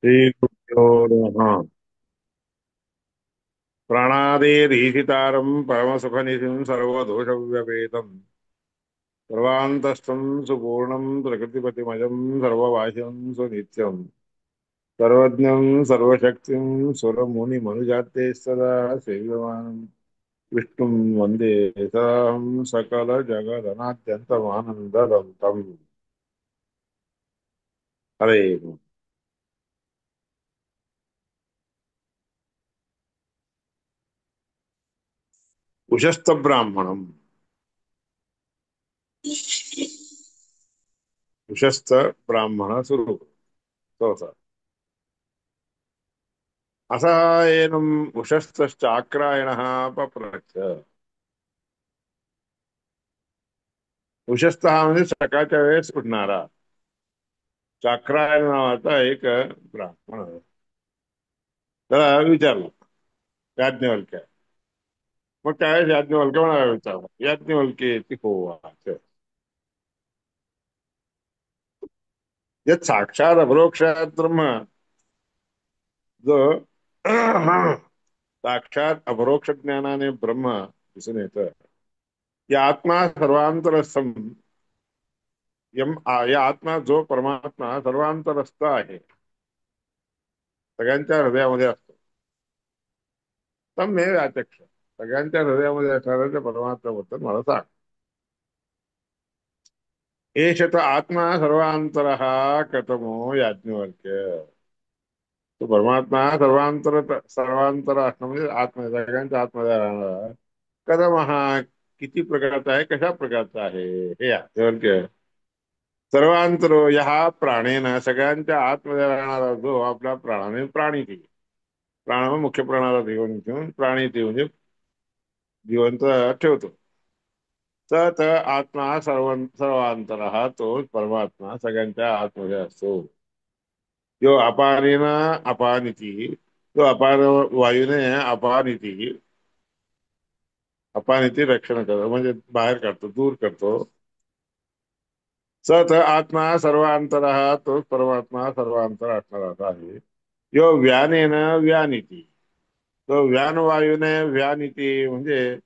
श्रीगुरुभ्यो नमः। प्राणादेरीशितारं परमसुखनिधिं सर्वदोषव्यपेतम् सर्वान्तस्थं सुपूर्णं प्रकृतिपतिमजं सर्ववाह्यं सुनित्यं सर्वज्ञं सर्वशक्तिं सुरमुनिमनुजाते सदा सेव्यमानं विष्णुं वन्दे सदाहं सकलजगदनाद्यन्तमानन्ददं हरे उशस्तब्राह्मणम् उशस्त ब्राह्मण स्वरूप स्तोत्र असायनम् उशस्तश्चाक्रायणः पप्रच्छ. उशस्त हा म्हणजे सकाळच्या वेळेस उठणारा. चाक्रायण नावाचा एक ब्राह्मण त्याला विचारलं याज्ञवल्क्य. मग त्यावेळेस याज्ञवल्क्य म्हणाला विचारलं याज्ञवल्के ती होवाच यत् साक्षात अपरोक्षात ब्रह्म जो साक्षात अपरोक्ष ज्ञानाने ब्रह्म दिसून येतं. या आत्मा सर्वांतरस्थम या आत्मा जो परमात्मा सर्वांतरस्थ आहे सगळ्यांच्या हृदयामध्ये असतो. तम मे व्याचक्ष सगळ्यांच्या हृदयामध्ये असणाऱ्या त्या परमात्म्याबद्दल मला सांग. एष तर आत्मा सर्वांतर कथमो याज्ञवल्क्य. तो परमात्मा सर्वांतर असणं म्हणजे आत्मा सगळ्यांच्या आतमध्ये राहणारा कथम हा किती प्रकारचा आहे कशा प्रकारचा आहे हे याज्ञवल्क्य. सर्वांतरो या प्राणेन सगळ्यांच्या आतमध्ये राहणारा जो आपल्या प्राणाने प्राणी ती प्राण मुख्य प्राणाला जीवन घेऊन प्राणी ती म्हणजे जिवंत ठेवतो. स आत्मा सर्वांतर हा तो परमात्मा सगळ्यांच्या आतमध्ये असतो. जो अपानेना अपानिती तो अपान वायूने अपानिती अपानिती रक्षण करतो म्हणजे बाहेर काढतो दूर करतो. आत्मा सर्वांतर तो परमात्मा सर्वांतर असणारा आहे. यो व्यानेन व्यानिती तो व्यान वायूने व्यानिती म्हणजे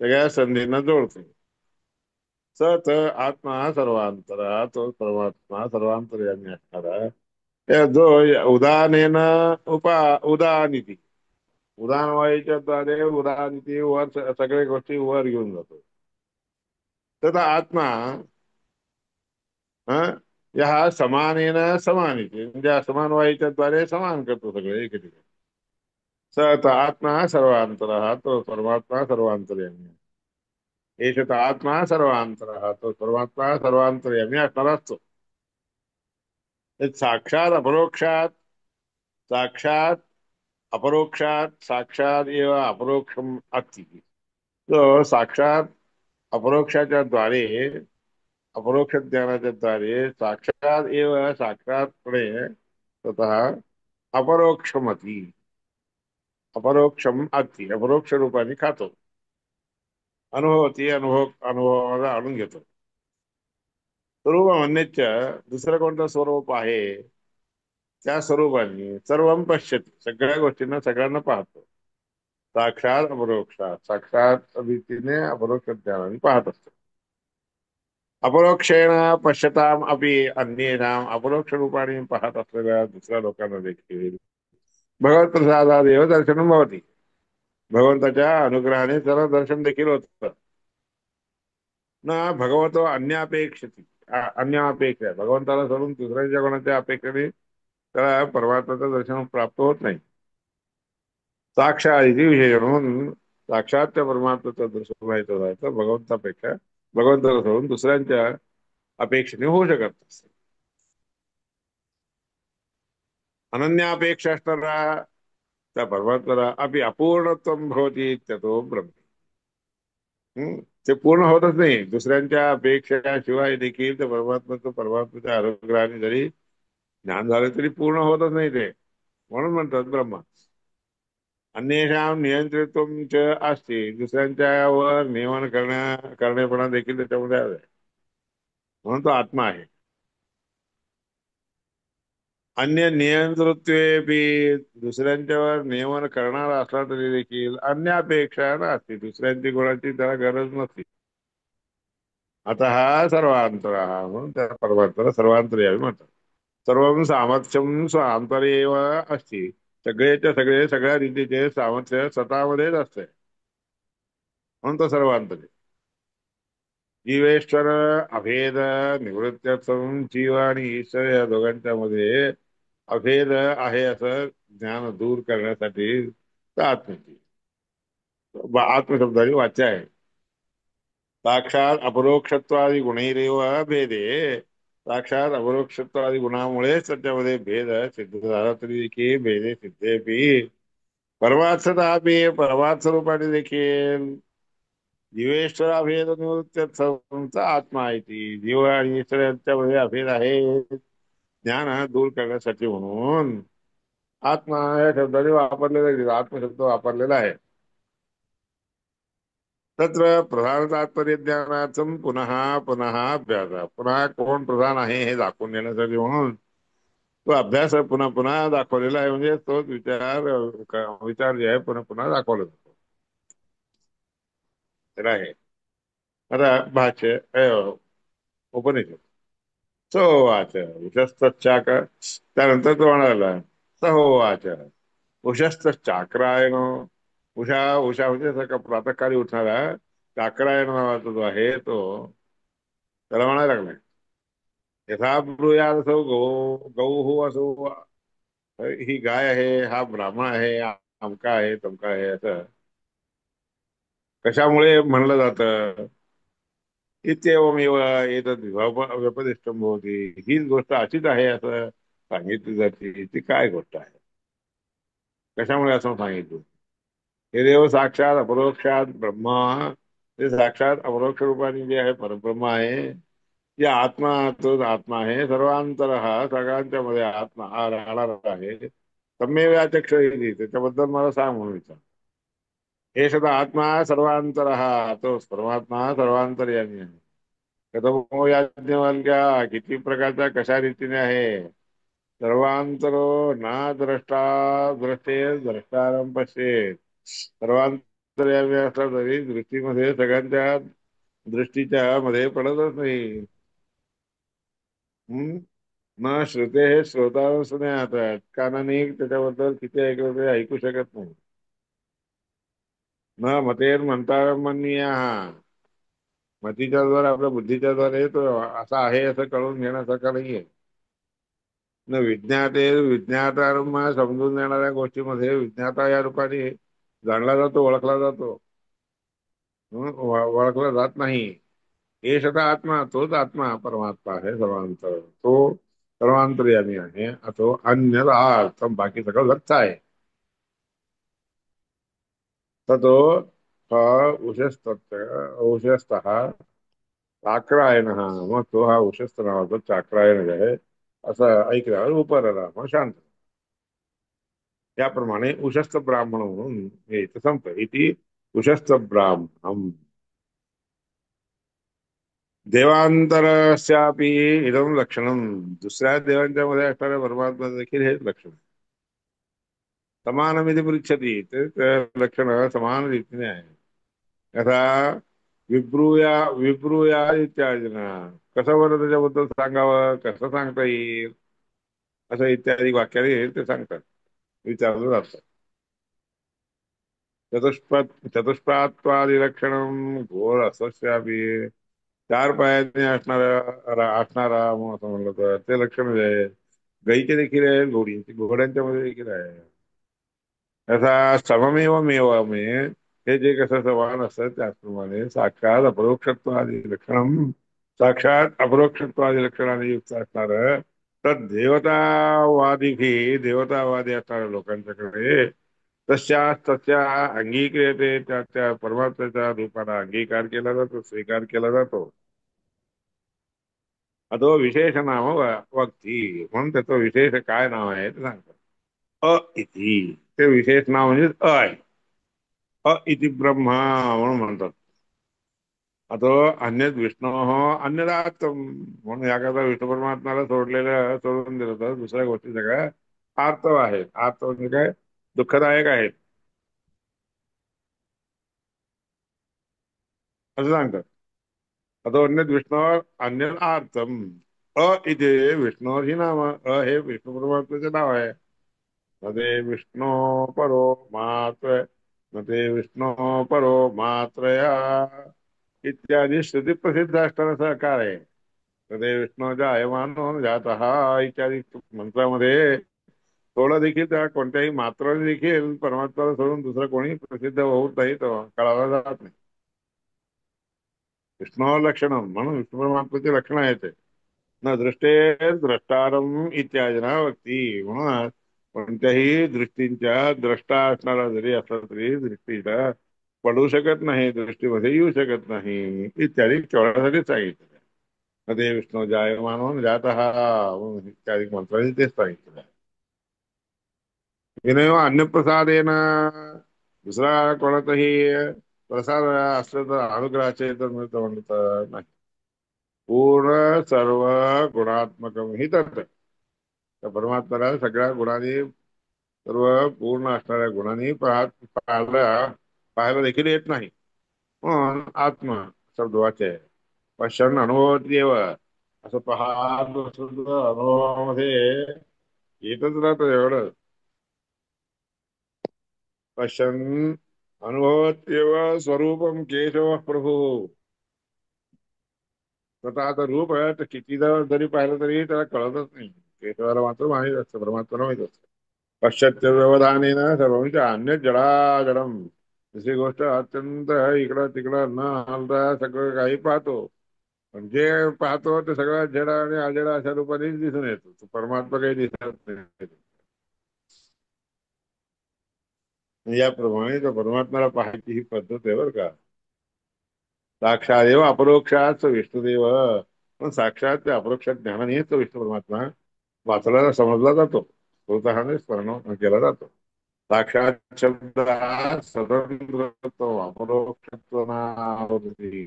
सगळ्या संधींना जोडतो. आत्मा सर्वांतरा तो परमात्मा सर्वांतर्यामी असणारा जो उदानेन उदानिती उदान वायूच्या द्वारे उदानिती वर सगळ्या गोष्टी वर घेऊन जातो. तथा आत्मा हं, या समानेन समानिती म्हणजे समान वायूच्या द्वारे समान करतो सगळे एक ठिकाणी. आत्मा सर्वांतरा तो परमात्मा सर्वांतर्यामी एष तर आत्मा सर्वांतरा तो परमात्मा सर्वांतर्यामी असणारा असतो. साक्षात अपरोक्षात साक्षात अपरोक्षात साक्षात एव अपरोक्षम अस्ति. तो साक्षात अपरोक्षाच्या द्वारे अपरोक्ष ज्ञानाच्या द्वारे साक्षात एव साक्षातपणे स्वतः अपरोक्षमती अपरोक्षम अस्ति अपरोक्ष रूपाने खातो अनुभवती अनुभवाला आणून घेतो. स्वरूप म्हणण्याच दुसरं कोणतं स्वरूप आहे त्या स्वरूपाने सर्व पश्यती सगळ्या गोष्टींना सगळ्यांना पाहतो. साक्षात अपरोक्षात साक्षात रीतीने अपरोक्ष ज्ञानाने पाहत असतो. अपरोक्षेण पश्यताम अपि अन्येषाम अपरोक्ष रूपाने पाहत असलेल्या दुसऱ्या लोकांना देखील भगवत प्रसादादेव दर्शनम भवती भगवंताच्या अनुग्रहाने त्याला दर्शन देखील होतं. ना भगवतो अन्यापेक्षित अन्यापेक्षा भगवंताला सोडून दुसऱ्यांच्या कोणाच्या अपेक्षेने त्याला परमात्म्याचं दर्शन प्राप्त होत नाही. साक्षात इति विशेष म्हणून साक्षात त्या परमात्म्याचं दर्शन व्हायचं तर भगवंतापेक्षा भगवंताला सोडून दुसऱ्यांच्या अपेक्षेने होऊ शकत नसते. अनन्यापेक्षा असणारा त्या परमात्म्याला अभि अपूर्णत्व भवती त्यातो ब्रह्म. ते पूर्ण होतच नाही दुसऱ्यांच्या अपेक्षेशिवाय देखील त्या परमात्म्याच्या अनुग्रहाने जरी ज्ञान झालं तरी पूर्ण होतच नाही ते. म्हणून म्हणतात ब्रह्म. अन्येषां नियंत्रित्वम च असते दुसऱ्यांच्या वर नियमन करणेपणा देखील त्याच्यामध्ये आहे. म्हणून तो आत्मा आहे. अन्य नियंतृत्वेपि दुसऱ्यांच्यावर नियमन करणारा असला तरी देखील अन्यापेक्षा नसते, दुसऱ्यांची गुणाची त्याला गरज नसते. आता हा सर्वांतर हा म्हणून त्या परमार्थाला सर्वांतर्यामी म्हणतात. सर्व सामर्थ्यम स्वांतरेव असते, सगळेच्या सगळे सगळ्या रीतीचे सामर्थ्य स्वतःमध्येच असते, म्हणून तो सर्वांतरी. जीवेश्वर अभेद निवृत्त्यर्थम जीव आणि ईश्वर या दोघांच्या मध्ये अभेद आहे असं ज्ञान दूर करण्यासाठी आत्मची आत्मशब्दाची वाच्य आहे. साक्षात अपरोक्षत्वादी गुणैरेव भेदे, साक्षात अपरोक्षत्वादी गुणामुळेच त्याच्यामध्ये भेद सिद्ध झाला तरी देखील भेदे सिद्धेपी परमार्थतापि परमार्थ रूपाने देखील जीवेश्वर अभेद निवृत्त्यर्थचा आत्मा आहे, ती जीव आणि ईश्वर यांच्यामध्ये अभेद आहे ज्ञान दूर करण्यासाठी म्हणून आत्मा या शब्दाने वापरलेला आहे, आत्मशब्द वापरलेला आहे. तत्र प्रधान तात्पर्य ज्ञानार्थम पुनः पुनः अभ्यास, पुन्हा कोण प्रधान आहे हे दाखवून देण्यासाठी म्हणून तो अभ्यास पुन्हा पुन्हा दाखवलेला आहे, म्हणजे तोच विचार विचार जे आहे पुन्हा पुन्हा दाखवला जातो. तर आहे आता भाष्य उपनिषद. सहोवाच उशस्तच्चाक, त्यानंतर तो म्हणाला सहोवाच उशस्तचाक्रायण. उषा उषा म्हणजे असं का प्रातःकाळी उठणारा चाक्रायण नावाचा जो आहे तो त्याला म्हणायला लागलाय यथा ब्रूयाद असो गौ गौ असो, ही गाय आहे, हा ब्राह्मण आहे, अमका आहे तमका आहे, असं कशामुळे म्हणलं जातं. इत्येवमेव एतद् व्यपदिष्टं भवति, हीच गोष्ट अशीच आहे असं सांगितली जाते. ती काय गोष्ट आहे, कशामुळे असं सांगितलं. हे देव साक्षात अपरोक्षात ब्रह्मा, ते साक्षात अपरोक्ष रूपाने जे आहे परब्रह्म आहे, जे आत्मा तोच आत्मा आहे. सर्वांतर हा सगळ्यांच्या मध्ये आत्मा हा राहणार आहे. तमेव याचक्ष त्याच्याबद्दल मला सांग म्हणून विचार. हे सदा आत्मा सर्वांतर हा तोच परमात्मा सर्वांतर्यामी आहे. कथमो याज्ञवल्क्या, किती प्रकारच्या कशा रीतीने आहे. सर्वांतरो ना द्रष्टा द्रष्टे द्रष्टारम पश्येत, सर्वांतर्यामी असला तरी दृष्टीमध्ये सगळ्यांच्या दृष्टीच्या मध्ये पडतच नाही. हम्म न श्रुते हे श्रोता सुज्ञात, कानाने त्याच्याबद्दल किती ऐकलं तरी ऐकू शकत नाही. न मतेर म्हणता म्हणणीय, मतीच्या द्वारे आपल्या बुद्धीच्या द्वारे तो असा आहे असं कळून घेण्यासारखा नाहीये. न विज्ञाते विज्ञातारम समजून देणाऱ्या गोष्टीमध्ये विज्ञाता या रूपाने जाणला जातो, ओळखला जातो. ओळखला जात नाही. हे सदा आत्मा तोच आत्मा परमात्मा आहे सर्वांतर, तो सर्वांतर्यामी आहे. तो अन्य अर्थ बाकी सगळं व्यर्थ आहे. ततो उशस्त उशस्त चाक्रायण, मग तो हा उशस्त नावाचा चाक्रायण जे आहे असं ऐकल्यावर उपरला मग शांत. त्याप्रमाणे उशस्त ब्राह्मण म्हणून हे इथं संपतं. इति उशस्त ब्राह्मणम देवांतरस्यापि इदम लक्षणम, दुसऱ्या देवांच्या मध्ये असणाऱ्या परमात्मा देखील हेच लक्षण. समानमिति पृच्छति, ते लक्षण समान रीतीने आहे. यथा विब्रूया विब्रूया इत्यादीना, कसं बरं त्याच्याबद्दल सांगावं, कसं सांगता येईल असं इत्यादी वाक्याने ते सांगतात, विचारलं जातं. चतुष्पात्वादिलक्षणम घोर असस्यापि, चार पायाने असणारा मग असं म्हणलं तर ते लक्षण जे आहे गाईचे देखील आहे, घोड्यांच्या मध्ये देखील आहे. तसा सममेव हे जे कसं समान असतं त्याचप्रमाणे साक्षात अपरोक्षत्वादी लक्षणम, साक्षात अपरोक्षत्वादी लक्षणाने युक्त असणार तर देवतावादी देवतावादी असणाऱ्या लोकांच्याकडे तशा तशा अंगीक्रियते, त्या त्या परमार्थाच्या रूपाला अंगीकार केला जातो, स्वीकार केला जातो. अतो विशेष नाम वक्ती, म्हणून त्याचं विशेष काय नाव आहे ते सांगतात. अ इति, ते विशेष नाव म्हणजे अ आहे. अ इति ब्रह्मा म्हणून म्हणतात. अतो अन्यद विष्णू अन्यदात्म म्हणून याकरता विष्णू परमात्म्याला सोडून दिलं तर दुसऱ्या गोष्टी सगळ्या आर्तव आहेत. आर्तव म्हणजे काय? दुःखदायक आहेत असं सांगतात. अतो अन्यद विष्णू अन्यद आर्तम. इथे विष्णू ही नाम हे विष्णू परमात्म्याचे नाव आहे. न ते विष्णू परो मात्र न ते विष्णू परो मात्रया इत्यादी श्रुती प्रसिद्ध असताना सहकार आहे. तदे विष्णू जायमानो जातः इत्यादी मंत्रामध्ये थोडं देखील त्या कोणत्याही मात्राने देखील परमात्म्याला सोडून दुसरं कोणी प्रसिद्ध होत नाही, तो कळाला जात नाही. विष्णू लक्षण म्हणून विष्णू परमात्म्याचे लक्षण आहे ते. न दृष्टे द्रष्टारम इत्यादी ना वक्ती म्हणून कोणत्याही दृष्टींच्या द्रष्टा असणारा जरी असला तरी दृष्टीला पडू शकत नाही, दृष्टीमध्ये येऊ शकत नाही इत्यादी केवळासाठी सांगितलं. मध्ये विष्णू जायमानो जातः इत्यादी मंत्रांनी तेच सांगितलं. विनय अन्नप्रसादेन दुसरा कोणाचाही प्रसाद असलं तर अनुग्रहाचे तर मिळतं म्हणत नाही. पूर्ण सर्व गुणात्मक ही तत्व त्या परमात्म्याला सगळ्या गुणांनी सर्व पूर्ण असणाऱ्या गुणांनी पाहायला पाहायला देखील येत नाही. म्हणून आत्मा शब्द वाच्य आहे. पश्चन अनुभवत्येव असं पाहत बसलं तर अनुभवामध्ये येतच राहतं एवढं. पश्यन् अनुभवत्येव स्वरूपम केशव प्रभू. स्वतःचं रूप आहे तर कितीदा जरी पाहिलं तरी त्याला कळतच नाही. केशवाला मात्र माहीत असतं, परमात्म्याला माहीत असतं. पश्चात्य व्यवधानेन सर्व म्हणजे अन्य जडाजडम. दुसरी गोष्ट अत्यंत इकडं तिकडं न हलता सगळं काही पाहतो. पण जे पाहतो ते सगळं जड आणि अजड अशा रूपानेच दिसून येतो, तो परमात्मा काही दिसत नाही. याप्रमाणे तो परमात्म्याला पाहायची ही पद्धत आहे बरं का. साक्षादेव अपरोक्षात विष्णुदेव. पण साक्षात ते अपरोक्षात ज्ञानानेच तो विष्णू परमात्मा वाचला समजला जातो, स्वतःने स्मरण केला जातो. साक्षात शब्द हा स्वतंत्रत्व अपरोक्षत्व नावृत्ती.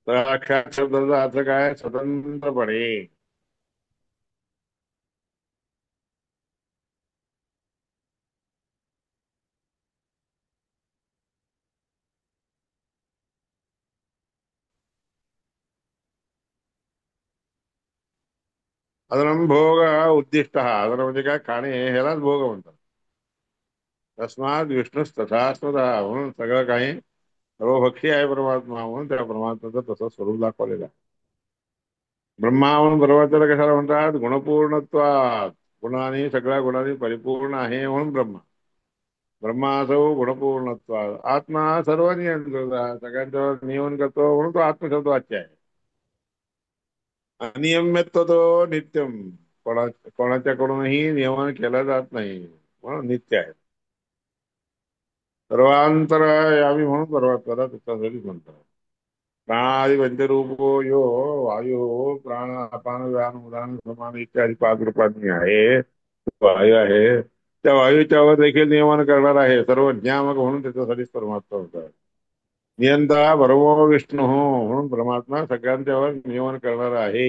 साक्षात शब्दाचा अर्थ काय? स्वतंत्रपणे. अदनम भोग उद्दिष्ट अदन म्हणजे काय? खाणे ह्यालाच भोग म्हणतात. तस्मात विष्णूस तथा स्वतः म्हणून सगळं काही सर्वभक्षी आहे परमात्मा, म्हणून त्या परमात्म्याचं तसं स्वरूप दाखवलेलं आहे. ब्रह्मा म्हणून परमात्म्याला कशाला म्हणतात? गुणपूर्णत्वात. गुणांनी सगळ्या गुणांनी परिपूर्ण आहे म्हणून ब्रह्मा. ब्रह्मासौ गुणपूर्णत्वात. आत्मा सर्व नियमन करतात, सगळ्यांच्यावर नियमन करतो म्हणून तो आत्मशब्द वाच्य आहे. अनियमित तो नित्यम. कोणाच्याकडूनही नियमन केलं जात नाही म्हणून नित्य आहे. सर्वांतर यावी म्हणून परमात्म्याला त्याच्यासाठी म्हणतात. प्राणादि पंचरूपो यो वायू प्राण अपान व्यान उदान समान इत्यादी 5 रूपांनी आहे. वायू आहे, त्या वायूच्यावर देखील नियमन करणार आहे. सर्व नियामक म्हणून त्याच्यासाठीच परमात्मा होता. नियंता परमो विष्णू म्हणून परमात्मा सगळ्यांच्यावर नियमन करणार आहे.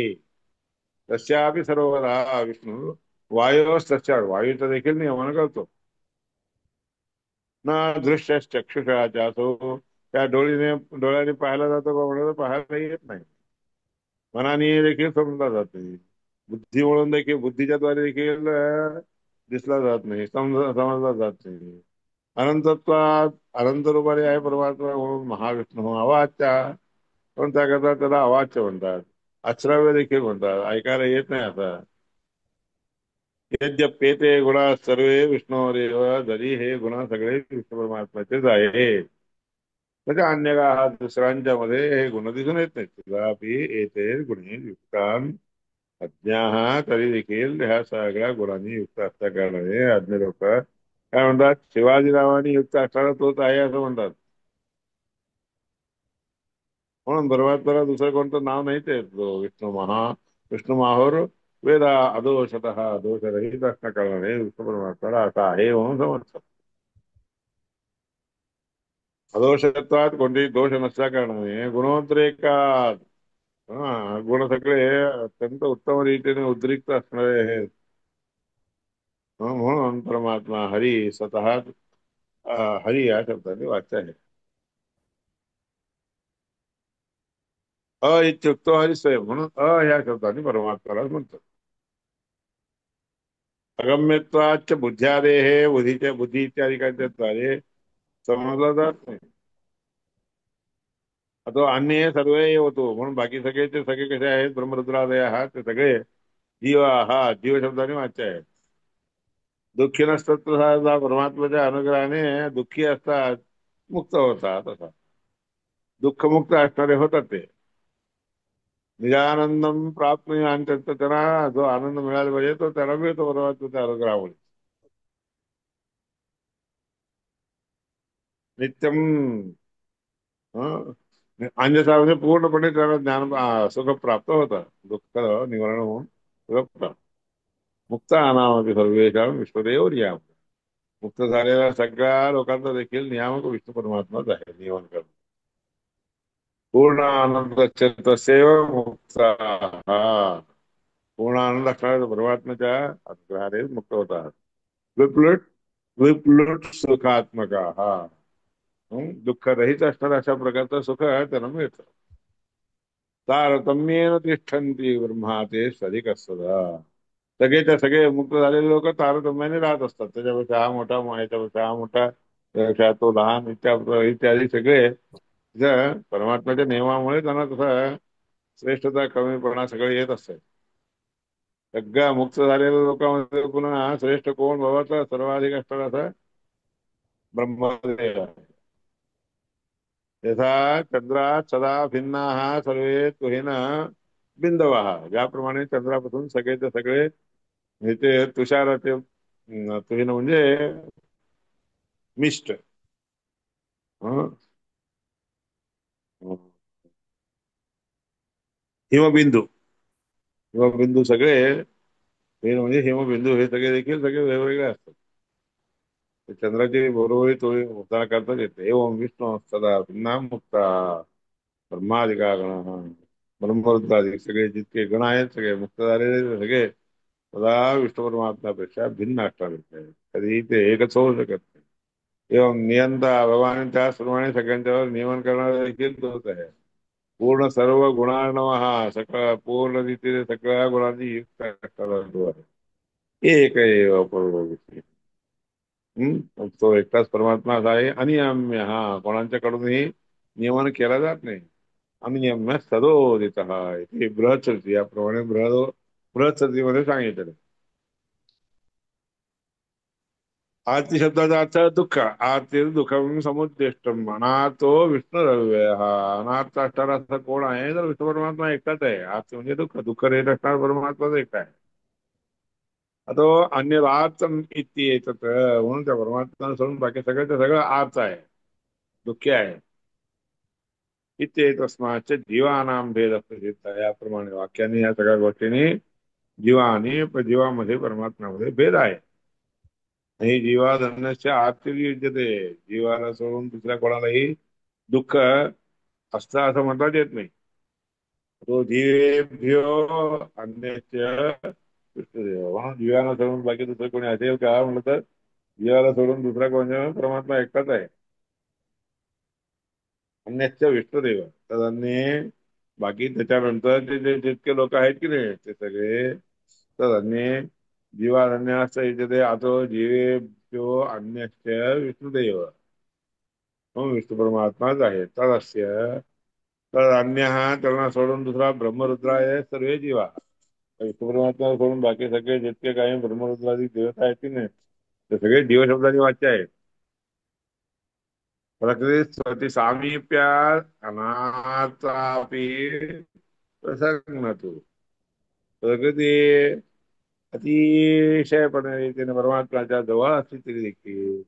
तस्यापि सर्वदा विष्णू वायू तस्या वायूचं देखील नियमन करतो. ना दृश्य चक्षुषा जातो त्या डोळ्याने पाहायला जातो का म्हणलं तर पाहायला येत नाही. मनाने देखील समजला जात नाही. बुद्धी म्हणून देखील बुद्धीच्या द्वारे देखील दिसला जात नाही, समजला जात नाही. अनंतत्वात अनंत रूपाने आहे परमात्मा म्हणून महाविष्णू अवाच्या. पण त्याकरता त्याला अवाच्य म्हणतात. अश्राव्य देखील म्हणतात, ऐकायला येत नाही आता. यद्यप्येते गुणा सर्वे विष्णूरेव. जरी हे गुण सगळे विष्णू परमात्म्याचेच आहे. त्याच्या अन्य का दुसऱ्यांच्या मध्ये हे गुण दिसून येत नाहीत. तथापि येते गुणे युक्तान अज्ञा. तरी देखील ह्या सगळ्या गुणांनी युक्त असल्या कारणाने अज्ञ लोक काय म्हणतात? शिवाजीरावांनी युक्त असणारा तोच आहे असं म्हणतात. म्हणून परमात्म्याला दुसरं कोणतं नाव नाही ते विष्णू माहोर वेदा अदोषत दोषरहित असल्या कारणाने विष्णू परमात्म्याला असा आहे म्हणून समजतात. अदोषत्वात कोणतेही दोष नसल्या कारणाने गुणोद्रेकात गुण सगळे अत्यंत उत्तम रीतीने उद्रिक्त असणारे आहेत. म्हणून परमात्मा हरी स्वतः हरी या शब्दाने वाच्य आहे. अ इत्युक्तो हरी स्वयं म्हणून ह्या शब्दाने परमात्म्याला म्हणतात. अगम्यत्वाच बुद्ध्यादेहे बुद्धीच्या बुद्धी इत्यादिकांच्या द्वारे समजला जात नाही. तो अन्य सर्व होतो म्हणून बाकी सगळे ते सगळे कसे आहेत ब्रह्मरुद्रादय हा ते सगळे जीव हा जीव शब्दाने वाच्य आहे. दुःखी नसतात तसा परमात्म्याच्या अनुग्रहाने दुःखी असतात मुक्त होतात असा दुःखमुक्त असणारे होतात ते निजानंदम प्राप्त आणि त्यांना जो आनंद मिळाला पाहिजे तो त्याला मिळतो परमात्म्याच्या अनुग्रहामुळे नित्यम हं. अन्यथा म्हणजे पूर्णपणे त्याला ज्ञान सुख प्राप्त होतं दुःख निवारण होऊन सुख प्राप्त मुक्त अनामती सर्वेशा विश्वदेव नियामक मुक्त झालेल्या सगळ्या लोकांचा देखील नियामक विष्णू परमात्माच आहे नियमन करणं पूर्ण आनंद तसेव मुक्त हा पूर्ण आनंद असणाऱ्या परमात्म्याच्या अनुग्रहाने मुक्त होतात विप्लुट विप्लुट सुखात्मक हा दुःख रहित असणाऱ्या अशा प्रकारचं सुख त्यांना मिळतं तारतम्येन तिष्ठन्ति ब्रह्मा ते अधिक सदा सगळेच्या सगळे मुक्त झालेले लोक तारतम्याने राहत असतात त्याच्यापेक्षा हा मोठा याच्यापेक्षा हा मोठा त्यापेक्षा तो लहान इत्यादी इत्यादी सगळे परमात्म्याच्या नियमामुळे त्यांना तसं श्रेष्ठता कमीपणा सगळे येत असतात सगळ्या मुक्त झालेल्या लोकांमध्ये पुन्हा श्रेष्ठ कोण बाबा तर सर्वाधिक असतात असं ब्रह्मदेव आहे. यथा चंद्रात सदा भिन्नाः सर्वे तुहिन बिंदवः ज्याप्रमाणे चंद्रापासून सगळेचे सगळे ते तुषाराचे तुहिन म्हणजे मिस्ट हं? हिमबिंदू हिमबिंदू सगळे तुहिन म्हणजे हिमबिंदू हे सगळे देखील सगळे वेगवेगळे असतात ते चंद्राची बरोबरी तोळी उद्धार करताच येते एवं विष्णू सदा भिन्ना मुक्ता ब्रह्मादिका गण ब्रह्मरुद्रादी सगळे जितके गण आहेत सगळे मुक्त झालेले सगळे सदा विष्णू परमात्म्यापेक्षा भिन्न असणार आहेत कधी ते एकच होऊ शकत नाही एवं नियंता भगवान त्याचप्रमाणे सगळ्यांच्यावर नियमन करणारा देखील तोच आहे पूर्ण सर्व गुणार्णव हा सगळा पूर्ण रीतीने सगळ्या गुणांनी युक्त असणारा तो आहे एक एव परब्रह्म तो एकटाच परमात्मा असा आहे अनियम्य हा कोणाच्याकडूनही नियमन केला जात नाही अनियम्य सदोदित हा इथे बृहच्छ्रुती याप्रमाणे बृहच्छ्रुतीमध्ये सांगितलेलं आरती शब्दाचा अर्थ दुःख आरती दुःखम समुद्दिष्टम अनाथो विष्णुरव्यय हा अनाथ असणारा असा कोण आहे तर विष्णू परमात्मा एकटाच आहे आरती म्हणजे दुःख दुःख रहित असणारा परमात्माच एकटा आहे आता अन्य आर्थ इतकी येतात म्हणून त्या परमात्मा सोडून बाकी सगळ्याचं सगळं आर्थ आहे दुःखी आहे इथे तस्माच जीवानाम भेद प्रसिद्ध याप्रमाणे वाक्याने या सगळ्या गोष्टींनी जीवा आणि जीवामध्ये परमात्म्यामध्ये भेद आहे आणि जीवा धन्याच्या आतील युज्यते जीवाला सोडून दुसऱ्या कोणालाही दुःख असतं असं म्हणताच येत नाही तो जीवेभ्यो अन्यस्य जीवाला सोडून बाकी दुसरं कोणी असेल का म्हणलं तर जीवाला सोडून दुसरा कोणी परमात्मा एकटाच आहे अन्यस्य विष्णुदेव तदन्य बाकी त्याच्यानंतर जे जितके लोक आहेत की नाही ते सगळे तदन्य जीवानन्यास इथे आतो जीवेभ्यो अन्यस्य विष्णुदेव म्हणून विष्णू परमात्माच आहे तदस्य तर अन्य हा त्यांना सोडून दुसरा ब्रह्मरुद्र आहे सर्व जीवा विष्णू परमात्मा सोडून बाकी सगळे जितके काही ब्रह्मरुद्रादी देवता आहेत की नाही ते सगळे जीव शब्दाचे वाच्य आहेत प्रकृती सामीप्यात अनाथापि प्रसंगतो प्रकृती अतिशयपणे रीतीने परमात्म्याच्या जवळ असली तरी देखील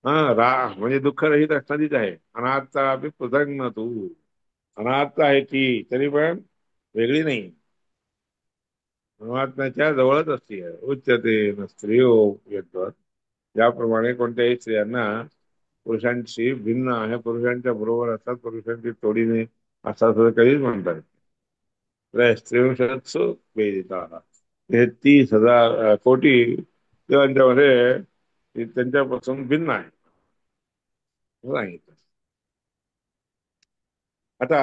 हा म्हणजे दुःख रहित असणारीच आहे अनाथापि प्रसंग तू अनाथ आहे ती तरी पण वेगळी नाही परमात्म्याच्या जवळच असते उच्चते स्त्रियो येतात ज्याप्रमाणे कोणत्याही स्त्रियांना पुरुषांशी भिन्न आहे, पुरुषांच्या बरोबर असतात, पुरुषांची तोडीने असतात असं कधीच म्हणतात. स्त्रिवंशत्सु वेदिता, हे 30,000 कोटी देवांच्यामध्ये त्यांच्यापासून भिन्न आहे असं सांगितलं. आता